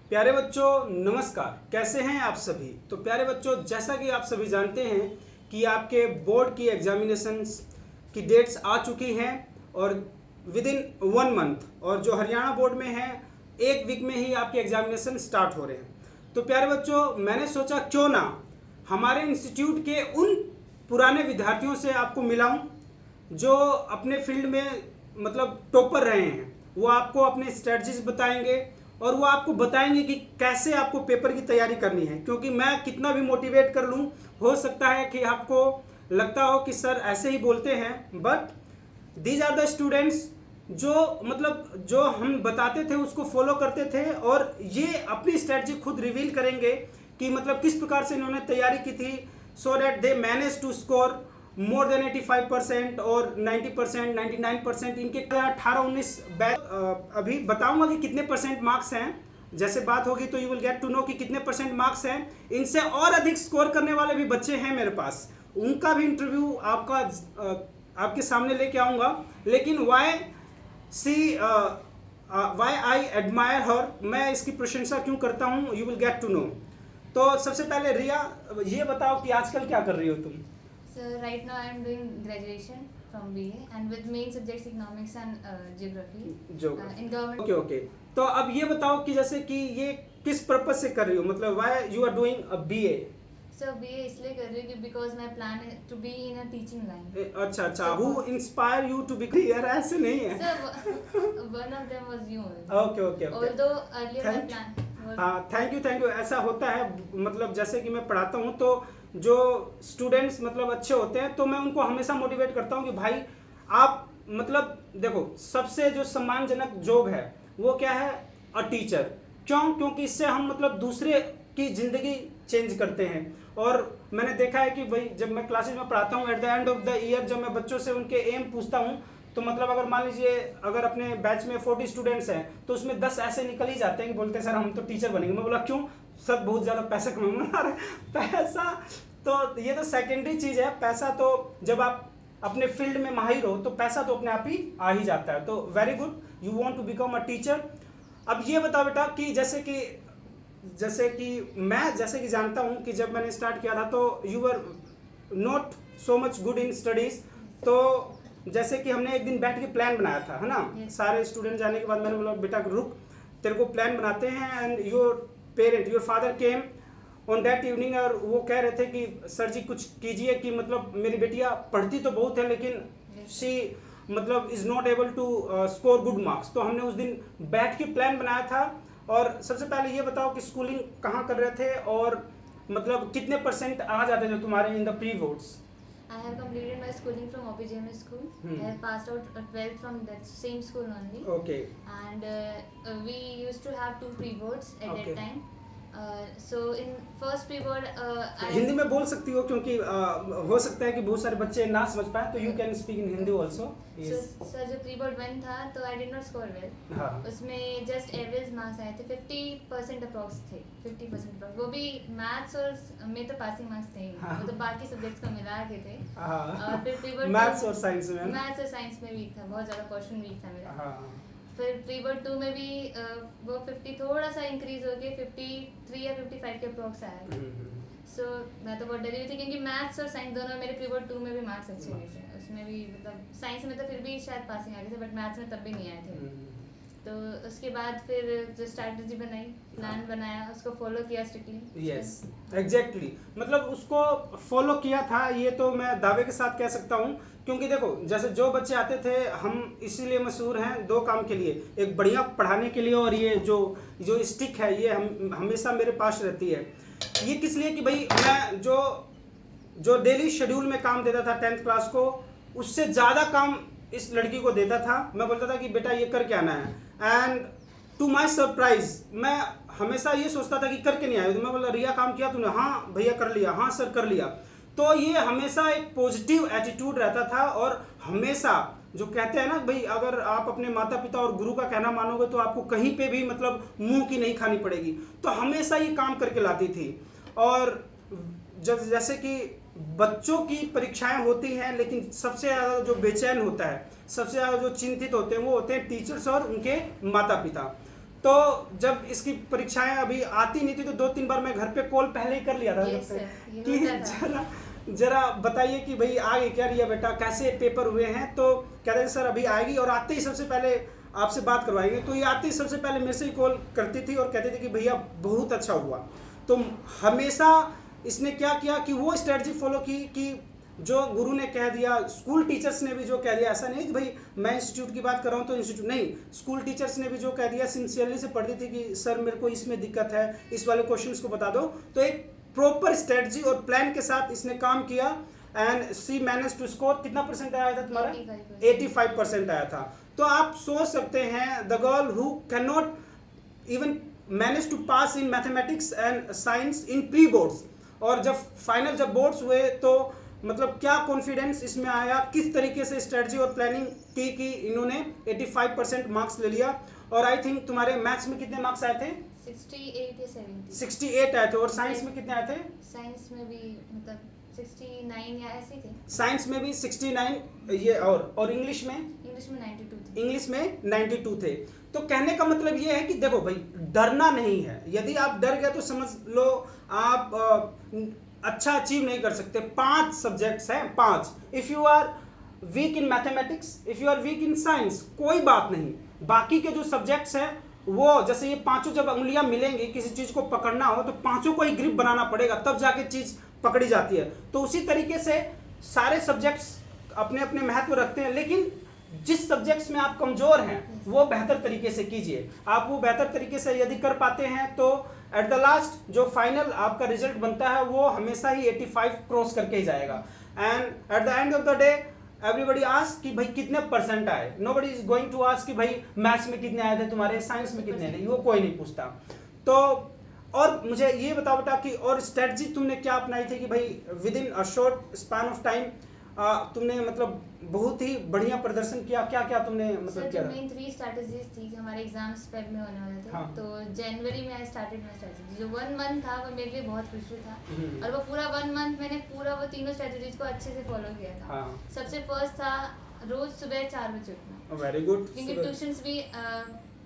प्यारे बच्चों नमस्कार। कैसे हैं आप सभी। तो प्यारे बच्चों, जैसा कि आप सभी जानते हैं कि आपके बोर्ड की एग्जामिनेशंस की डेट्स आ चुकी हैं और विद इन 1 मंथ, और जो हरियाणा बोर्ड में है 1 वीक में ही आपके एग्जामिनेशन स्टार्ट हो रहे हैं। तो प्यारे बच्चों, मैंने सोचा क्यों ना हमारे इंस्टीट्यूट के उन पुराने विद्यार्थियों से आपको मिलाऊं जो अपने फील्ड में मतलब टॉपर रहे हैं। वो आपको अपने स्ट्रेटजीज बताएंगे और वो आपको बताएंगे कि कैसे आपको पेपर की तैयारी करनी है। क्योंकि मैं कितना भी मोटिवेट कर लूँ, हो सकता है कि आपको लगता हो कि सर ऐसे ही बोलते हैं, but these are the students जो मतलब जो हम बताते थे उसको फॉलो करते थे, और ये अपनी स्ट्रेटजी खुद रिवील करेंगे कि मतलब किस प्रकार से इन्होंने तैयारी की थी, so that they manage to score more than 85% और 90%, 99%। इनके 18-19 बैच अभी बताऊंगा कि कितने परसेंट मार्क्स हैं। जैसे बात होगी तो you will get to know कि कितने परसेंट मार्क्स हैं। इनसे और अधिक स्कोर करने वाले भी बच्चे हैं मेरे पास, उनका भी इंटरव्यू आपके सामने लेके आऊंगा। लेकिन वाई आई एडमायर हर, मैं इसकी प्रशंसा क्यों करता हूँ, you will get to know. तो सबसे पहले रिया, ये बताओ कि आजकल क्या कर रही हो तुम। So right now I am doing graduation from BA and with main subjects economics and geography. In government. Okay okay. तो अब ये बताओ कि जैसे कि ये किस पर्पस से कर रही हो, मतलब why you are doing a BA. So BA इसलिए कर रही हूँ because my plan is to be in a teaching line. अच्छा अच्छा, who inspire you to be. यार ऐसे नहीं है। So one of them was you. Okay okay. Although earlier my plan. हाँ, थैंक यू। ऐसा होता है, मतलब जैसे कि मैं पढ़ाता हूँ तो जो स्टूडेंट्स मतलब अच्छे होते हैं तो मैं उनको हमेशा मोटिवेट करता हूँ कि भाई आप मतलब देखो, सबसे जो सम्मानजनक जॉब है वो क्या है, अ टीचर। क्यों? क्योंकि इससे हम मतलब दूसरे की ज़िंदगी चेंज करते हैं। और मैंने देखा है कि भाई जब मैं क्लासेस में पढ़ाता हूँ, eight the end of the year जब मैं बच्चों से उनके एम पूछता हूँ, तो मतलब अगर मान लीजिए अगर अपने बैच में 40 स्टूडेंट्स हैं तो उसमें 10 ऐसे निकल ही जाते हैं कि बोलते हैं सर हम तो टीचर बनेंगे। मैं बोला क्यों? सर बहुत ज़्यादा पैसा कमाना। पैसा तो ये तो सेकेंडरी चीज़ है। पैसा तो जब आप अपने फील्ड में माहिर हो तो पैसा तो अपने आप ही आ ही जाता है। तो very good, you want to become a teacher. अब ये बताओ बेटा कि जैसे कि जानता हूँ कि जब मैंने स्टार्ट किया था तो you are not so much good in studies. तो जैसे कि हमने एक दिन बैठ के प्लान बनाया था, है ना। सारे स्टूडेंट जाने के बाद मैंने बोला बेटा रुक, तेरे को प्लान बनाते हैं। And your father came on that evening, और वो कह रहे थे कि सर जी कुछ कीजिए कि मतलब मेरी बेटियां पढ़ती तो बहुत है लेकिन शी मतलब is not able to score good marks. तो हमने उस दिन बैठ के प्लान बनाया था। और सबसे पहले ये बताओ कि स्कूलिंग कहाँ कर रहे थे और मतलब कितने परसेंट आ जाते थे तुम्हारे in the pre boards. I have completed my schooling from OPGMS school. I have passed out 12th from that same school only. Okay. And we used to have 2 pre-boards at that time. So in first pre-board, Hindi में बोल सकती हो क्योंकि हो सकता है कि बहुत सारे बच्चे ना समझ पाए, तो you can speak in Hindi also. Sir जो प्री-बोर्ड 1 था तो I did not score well. उसमें जस्ट एवरेज मार्क्स आए थे, 50% अप्रॉक्स थे, 50% अप्रॉक्स। वो भी मैथ्स और में तो पासिंग मार्क्स थे ही, वो तो बाकी सब्जेक्ट्स को मिला के थे। और फिर प्री-बोर्ड मैथ्स और साइंस में वीक था, बहुत ज़्यादा क्वेश्चन वीक था मेरा। फिर प्री-बोर्ड 2 में भी वो 50 थोड़ा सा इंक्रीज हो के 53 या 55 के अप्रॉक्स आया। सो मैं तो बहुत डरी हुई थी क्योंकि मैथ्स और साइंस दोनों मेरे प्री-बोर्ड 2 में भी मार्क्स अच्छे नहीं थे। उसमें भी मतलब साइंस में तो फिर भी शायद पासिंग आ गए थे, बट मैथ्स में तब भी नहीं आए थे। तो उसके बाद फिर जो स्ट्रैटेजी बनाई, प्लान बनाया, उसको फॉलो किया स्ट्रिक्टली। यस एग्जैक्टली, मतलब उसको फॉलो किया था, ये तो मैं दावे के साथ कह सकता हूँ। क्योंकि देखो जैसे जो बच्चे आते थे, हम इसीलिए मशहूर हैं 2 काम के लिए, एक बढ़िया पढ़ाने के लिए, और ये जो स्टिक है ये हमेशा मेरे पास रहती है। ये किस लिए कि भाई मैं जो डेली शेड्यूल में काम देता था 10th क्लास को, उससे ज़्यादा काम इस लड़की को देता था। मैं बोलता था कि बेटा ये करके आना है, एंड टू माई सरप्राइज मैं हमेशा ये सोचता था कि करके नहीं आए। तो मैं बोला रिया काम किया तूने? हाँ भैया कर लिया। हाँ सर कर लिया। तो ये हमेशा एक पॉजिटिव एटीट्यूड रहता था। और हमेशा जो कहते हैं ना भाई, अगर आप अपने माता पिता और गुरु का कहना मानोगे तो आपको कहीं पे भी मतलब मुंह की नहीं खानी पड़ेगी। तो हमेशा ये काम करके लाती थी। और जैसे कि बच्चों की परीक्षाएं होती हैं, लेकिन सबसे ज़्यादा जो बेचैन होता है, सबसे ज़्यादा जो चिंतित होते हैं वो होते हैं टीचर्स और उनके माता पिता। तो जब इसकी परीक्षाएं अभी आती नहीं थी तो 2-3 बार मैं घर पे कॉल पहले ही कर लिया था कि जरा बताइए कि भाई आ गई क्या रिया बेटा, कैसे पेपर हुए हैं। तो कहते हैं सर अभी आएगी और आते ही सबसे पहले आपसे बात करवाएंगे। तो ये आते ही सबसे पहले मेरे से ही कॉल करती थी और कहती थी कि भैया बहुत अच्छा हुआ। तो हमेशा इसने क्या किया कि वो स्ट्रेटजी फॉलो की कि जो गुरु ने कह दिया, स्कूल टीचर्स ने भी जो कह दिया, ऐसा नहीं कि भाई मैं इंस्टीट्यूट की बात कर रहा हूँ तो इंस्टीट्यूट नहीं, स्कूल टीचर्स ने भी जो कह दिया सिंसियरली से पढ़ती थी कि सर मेरे को इसमें दिक्कत है, इस वाले क्वेश्चंस को बता दो। तो एक प्रॉपर स्ट्रेटजी और प्लान के साथ इसने काम किया and she manage to score. कितना परसेंट आया था तुम्हारा? 85% आया था। तो आप सोच सकते हैं the girl who can not even manage to pass in mathematics and science in pre boards, और जब फाइनल जब बोर्ड्स हुए तो मतलब क्या कॉन्फिडेंस इसमें आया, किस तरीके से स्ट्रेटजी और प्लानिंग की कि इन्होंने 85% मार्क्स ले लिया। और आई थिंक तुम्हारे मैथ्स में कितने मार्क्स आए थे? 68 या 70। 68 आए थे। और साइंस में कितने आए थे? साइंस में भी मतलब 69 या ऐसे थे। साइंस में भी 69 ये, और इंग्लिश में? इंग्लिश में 92 थे। इंग्लिश में 92 थे। तो कहने का मतलब ये है कि देखो भाई डरना नहीं है। यदि आप डर गए तो समझ लो आप अच्छा अचीव नहीं कर सकते। 5 सब्जेक्ट्स हैं, 5। If you are weak in mathematics, if you are weak in science, कोई बात नहीं, बाकी के जो सब्जेक्ट्स हैं वो जैसे ये पांचों जब उंगलियां मिलेंगी किसी चीज को पकड़ना हो तो पांचों को ही ग्रिप बनाना पड़ेगा, तब जाके चीज पकड़ी जाती है। तो उसी तरीके से सारे सब्जेक्ट्स अपने अपने महत्व रखते हैं, लेकिन जिस सब्जेक्ट्स में आप कमजोर हैं वो बेहतर तरीके से कीजिए। आप वो बेहतर तरीके से यदि कर पाते हैं तो एट द लास्ट जो फाइनल आपका रिजल्ट बनता है वो हमेशा ही 85 क्रॉस करके ही जाएगा। And at the end of the day everybody ask कि भाई कितने परसेंट आए। Nobody is going to ask कि भाई मैथ्स में कितने आए थे तुम्हारे, साइंस में कितने थे, वो कोई नहीं पूछता। तो और मुझे ये बताओ बेटा कि और स्ट्रेटजी तुमने क्या अपनाई थी कि भाई with in a short span of time तुमने मतलब बहुत ही बढ़िया प्रदर्शन किया। क्या क्या तुमने मतलब किया? मेन 3 स्ट्रेटजीज थी कि हमारे एग्जाम्स फेब में होने वाले थे। हाँ। तो जनवरी में आई स्टार्टेड माय स्ट्रेटजी। जो 1 मंथ था वो मेरे लिए बहुत क्रूशियल था और वो पूरा 1 मंथ मैंने पूरा वो तीनों स्ट्रेटजीज को अच्छे से फॉलो किया था। हाँ। सबसे फर्स्ट था रोज सुबह 4 बजे उठना। Very good. क्योंकि ट्यूशंस भी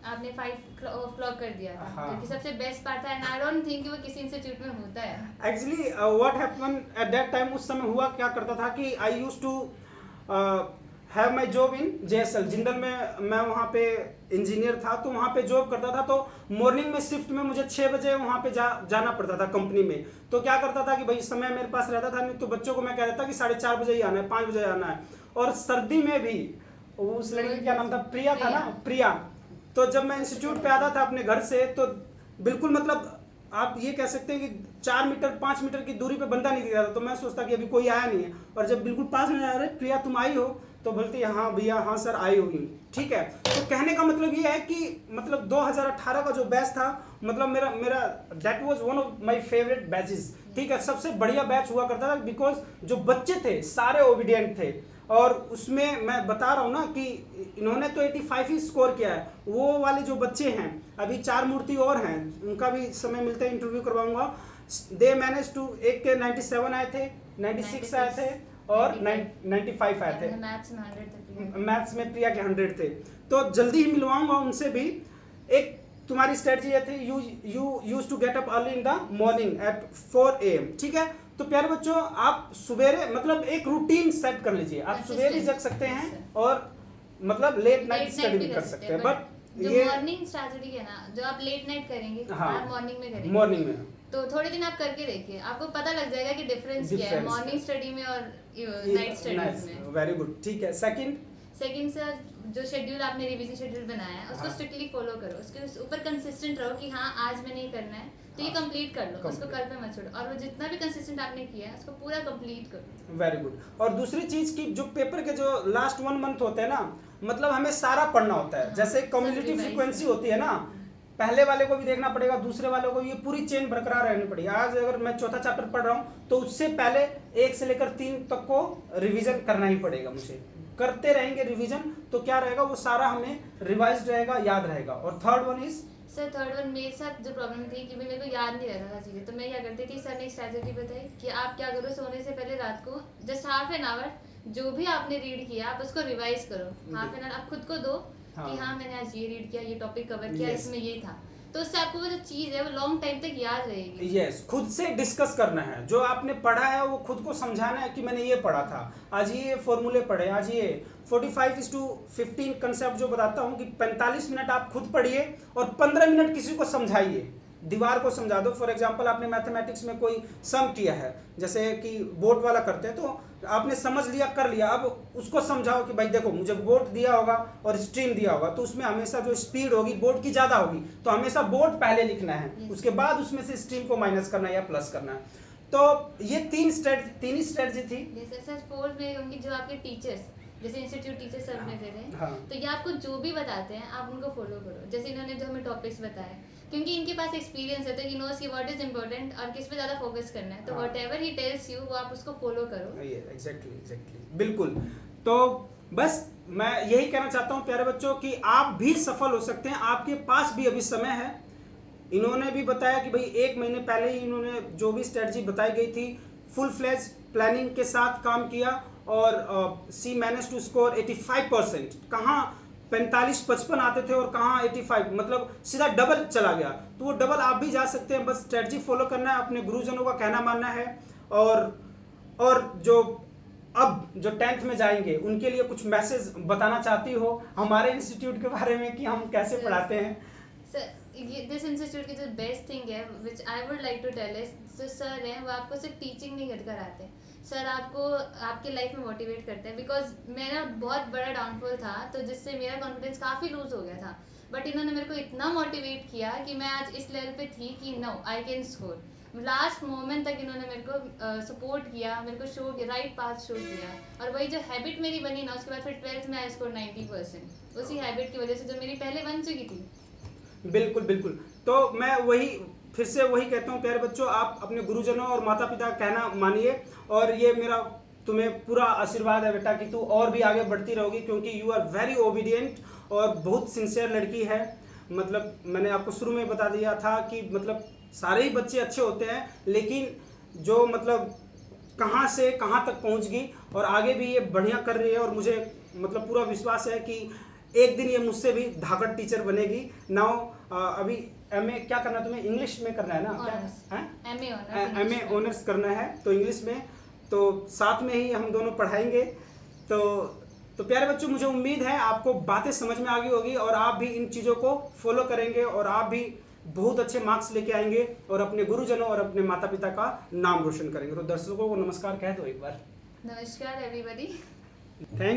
आपने 5 o'clock कर दिया था। हाँ। जो कि सबसे बेस्ट पार्ट था एंड आई डोंट थिंक कि वो किसी इंस्टीट्यूट में होता है। Actually what happened at that time, उस समय हुआ क्या करता था कि I used to have my job in JSL Jindal में। मैं वहाँ पे इंजीनियर था तो वहाँ पे जॉब करता था। तो मॉर्निंग में शिफ्ट में मुझे 6 बजे वहाँ पे जाना पड़ता था कंपनी में। तो क्या करता था कि भाई समय मेरे पास रहता था नहीं तो बच्चों को मैं कह देता कि 4:30 बजे ही आना है, 5 बजे आना है। और सर्दी में भी उस लड़की का क्या नाम था, प्रिया था ना, प्रिया। तो जब मैं इंस्टीट्यूट पे आता था अपने घर से तो बिल्कुल मतलब आप ये कह सकते हैं कि 4 मीटर 5 मीटर की दूरी पे बंदा नहीं दिखा था। तो मैं सोचता कि अभी कोई आया नहीं है, और जब बिल्कुल पास में आ रहे प्रिया तुम आई हो तो बोलती है हाँ भैया हाँ सर आई होगी। ठीक है। तो कहने का मतलब ये है कि मतलब 2018 का जो बैच था मतलब मेरा that was one of my favourite batches. ठीक है, सबसे बढ़िया बैच हुआ करता था बिकॉज जो बच्चे थे सारे ओबीडियंट थे। और उसमें मैं बता रहा हूँ ना कि इन्होंने तो 85 ही स्कोर किया है। वो वाले जो बच्चे हैं अभी 4 मूर्ति और हैं, उनका भी समय मिलता है इंटरव्यू करवाऊंगा। दे मैनेज टू, एक के 97 आए थे, 96 आए थे और 95 आए थे। मैथ्स में प्रिया के 100 थे। तो जल्दी ही मिलवाऊंगा उनसे भी। एक तुम्हारी स्ट्रेटजी ये थी you use to get up early in the morning at 4 AM। ठीक है। तो प्यारे बच्चों आप सुबेरे मतलब एक रूटीन सेट कर लीजिए। आप सुबेरे जग सकते हैं और मतलब लेट नाइट स्टडी भी कर सकते हैं। बट ये मॉर्निंग स्ट्रेटजी है ना जो आप लेट नाइट करेंगे, हाँ, आप मॉर्निंग में करेंगे। मॉर्निंग में तो थोड़े दिन आप करके देखिए, आपको पता लग जाएगा कि डिफरेंस क्या है मॉर्निंग स्टडी में और नाइट स्टडीज में। Very good. ठीक है। सेकंड सर जो शेड्यूल आपने रिवीजन शेड्यूल बनाया है उसको स्ट्रिक्टली फॉलो करो। उसके ऊपर कंसिस्टेंट रहो कि हाँ आज मैंने ये करना है तो ये कंप्लीट कर लो, उसको कल पे मत छोड़ो। और वो जितना भी कंसिस्टेंट आपने किया है उसको पूरा कंप्लीट करो। Very good. और दूसरी चीज की जो पेपर के जो लास्ट 1 मंथ होते हैं ना मतलब हमें सारा पढ़ना होता है। हाँ, जैसे कम्युनिटी फ्रीक्वेंसी होती है ना, पहले वाले को भी देखना पड़ेगा, दूसरे वाले को, ये पूरी चेन बरकरार रहनी पड़ेगी। आज अगर मैं चौथा चैप्टर पढ़ रहा हूँ तो उससे पहले 1 से लेकर 3 तक को रिवीजन करना ही पड़ेगा मुझे। करते रहेंगे रिवीजन तो क्या रहेगा वो सारा हमें रिवाइज रहेगा, याद रहेगा। और third one is sir, third one मेरे साथ जो प्रॉब्लम थी कि मेरे को याद नहीं रहता था चीज़ें। तो मैं क्या करती थी, सर ने स्ट्रैटेजी बताई कि आप क्या करो, सोने से पहले रात को जस्ट ½ एन आवर जो भी आपने रीड किया आप उसको रिवाइज करो। ½ एन आवर आप खुद को दो कि हाँ मैंने आज ये रीड किया, ये टॉपिक कवर किया, इसमें ये था, तो उससे आपको वो जो चीज़ है वो लॉन्ग टाइम तक याद रहेगी। यस, खुद से डिस्कस करना है, जो आपने पढ़ा है वो खुद को समझाना है कि मैंने ये पढ़ा था, आज ये फॉर्मूले पढ़े, आज ये 45:15 कंसेप्ट जो बताता हूँ कि 45 मिनट आप खुद पढ़िए और 15 मिनट किसी को समझाइए, दीवार को समझा दो। फॉर एग्जांपल आपने मैथमेटिक्स में कोई सम किया है, जैसे कि बोर्ड वाला करते हैं, तो आपने समझ लिया, कर लिया, अब उसको समझाओ कि भाई देखो मुझे बोर्ड दिया होगा और स्ट्रीम दिया होगा, तो उसमें हमेशा जो स्पीड होगी बोर्ड की ज़्यादा होगी, तो हमेशा बोर्ड पहले लिखना है, उसके बाद उसमें से स्ट्रीम को माइनस करना है या प्लस करना है। तो ये तीन ही स्ट्रेटजी थी। जैसे सर फोर्थ में होंगी जो आपके टीचर्स, जैसे इंस्टीट्यूट टीचर सर में दे रहे हैं, हाँ। तो ये आपको जो भी बताते हैं आप उनको फॉलो करो, जैसे इन्होंने जो हमें टॉपिक्स बताए, क्योंकि इनके पास एक्सपीरियंस है, तो ही नोस कि व्हाट इज इंपॉर्टेंट और किस पे ज़्यादा फोकस करना है, तो व्हाटएवर ही टेल्स यू वो आप उसको फॉलो करो। एग्जैक्टली बिल्कुल। तो बस मैं यही कहना चाहता हूँ प्यारे बच्चों कि आप भी सफल हो सकते हैं, आपके पास भी अभी समय है। इन्होंने भी बताया कि भाई 1 महीने पहले ही इन्होंने जो भी स्ट्रेटजी बताई गई थी फुल फ्लेज प्लानिंग के साथ काम किया और सी मैनेज टू स्कोर 85%। कहाँ 45-55 आते थे और कहाँ 85, मतलब सीधा डबल चला गया। तो वो डबल आप भी जा सकते हैं, बस स्ट्रेटजी फॉलो करना है, अपने गुरुजनों का कहना मानना है। और जो अब जो 10th में जाएंगे उनके लिए कुछ मैसेज बताना चाहती हो हमारे इंस्टीट्यूट के बारे में कि हम कैसे पढ़ाते हैं? दिस इंस्टीट्यूट की जो बेस्ट थिंग है which I would like to tell is, जो सर हैं वो आपको सिर्फ टीचिंग नहीं कर आते, सर आपको आपके लाइफ में मोटिवेट करते हैं। बिकॉज मेरा बहुत बड़ा डाउनफॉल था, तो जिससे मेरा कॉन्फिडेंस काफ़ी लूज हो गया था, बट इन्होंने मेरे को इतना मोटिवेट किया कि मैं आज इस लेवल पे थी कि no I can score. Last moment तक इन्होंने मेरे को सपोर्ट किया, मेरे को शो किया, राइट पाथ शो किया, और वही जो हैबिट मेरी बनी ना, उसके बाद फिर 12th में आई स्कोर 90%, उसी हैबिट की वजह से जो मेरी पहले बन चुकी थी। बिल्कुल बिल्कुल। तो मैं फिर से वही कहता हूँ प्यारे बच्चों, आप अपने गुरुजनों और माता पिता का कहना मानिए, और ये मेरा तुम्हें पूरा आशीर्वाद है बेटा कि तू और भी आगे बढ़ती रहोगी, क्योंकि यू आर वेरी ओबीडियंट और बहुत सिंसियर लड़की है। मतलब मैंने आपको शुरू में बता दिया था कि मतलब सारे ही बच्चे अच्छे होते हैं, लेकिन जो मतलब कहाँ से कहाँ तक पहुँच गई और आगे भी ये बढ़िया कर रही है, और मुझे मतलब पूरा विश्वास है कि एक दिन ये मुझसे भी धाकड़ टीचर बनेगी। नाउ अभी MA क्या करना है तुम्हें? इंग्लिश में करना है ना? क्या MA ऑनर्स करना है, तो इंग्लिश में, तो साथ में ही हम दोनों पढ़ाएंगे। तो प्यारे बच्चों, मुझे उम्मीद है आपको बातें समझ में आ गई होगी और आप भी इन चीज़ों को फॉलो करेंगे और आप भी बहुत अच्छे मार्क्स लेके आएंगे और अपने गुरुजनों और अपने माता पिता का नाम रोशन करेंगे। तो दर्शकों को नमस्कार कह दो एक बार। नमस्कार एवरीबॉडी। थैंक